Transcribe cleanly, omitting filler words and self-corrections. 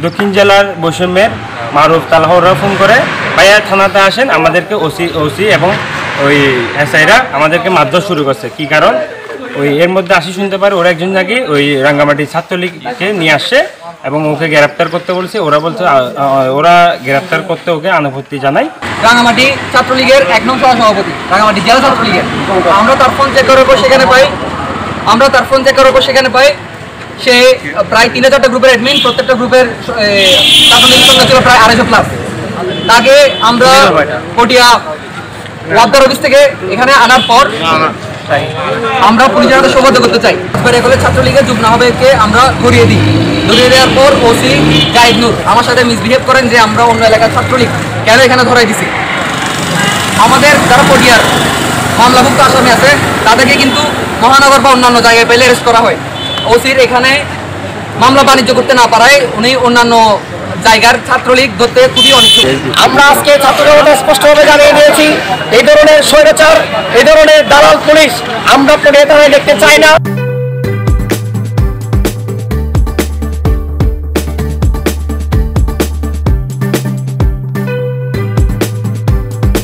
দক্ষিণ জেলার বৈষম্যের মারুফ তালহররা ফোন করে ভাইয়া থানাতে আসেন, আমাদেরকে ওসি এবং ওই এসআইরা আমাদেরকে মারধর শুরু করছে। কি কারণ ওই এর মধ্যে আসি শুনতে পারে ওরা একজন নাকি ওই রাঙ্গামাটি ছাত্রলীগকে নিয়ে আসছে এবং ওকে গ্রেপ্তার করতে বলছে। ওরা বলছে ওরা গ্রেপ্তার করতে ওকে আনুপত্তি জানায়। রাঙ্গামাটি ছাত্রলীগের 1 নং সভাপতি, রাঙ্গামাটি জেলা ছাত্রলীগের। আমরা তার ফোন চেক করার পর সেখানে পাই সে প্রায় 3-4টা গ্রুপের অ্যাডমিন, প্রত্যেকটা গ্রুপের ছাত্রলীগ সংখ্যা ছিল প্রায় 250+। তাকে আমরা পটিয়া ওয়ার্ডার অফিস থেকে এখানে আনার পর আমরা পুলিশের হাতে সোপর্দ করতে চাই। এগুলো ছাত্রলীগের যুগ্ম আহ্বায়ককে আমরা ধরিয়ে দিই। ধরিয়ে দেওয়ার পর ওসি জাহিদ নূর আমার সাথে মিসবিহেভ করেন যে আমরা অন্য এলাকার ছাত্রলীগ কেন এখানে ধরাই দিছি। আমাদের যারা পটিয়ার মামলাভুক্ত আসামি আছে তাদেরকে কিন্তু মহানগর বা অন্যান্য জায়গায় পেলে অ্যারেস্ট করা হয়। ওসির এখানে মামলা বাণিজ্য করতে না পারায় উনি অন্যান্য জায়গার ছাত্রলীগ ধরতে খুবই অনিচ্ছুক। আমরা আজকে ছাত্রলীগকে স্পষ্টভাবে জানিয়ে দিয়েছি, এই ধরনের স্বৈরাচার, এই ধরনের দালাল পুলিশ আমরা পটিয়া থানায় দেখতে চাই না।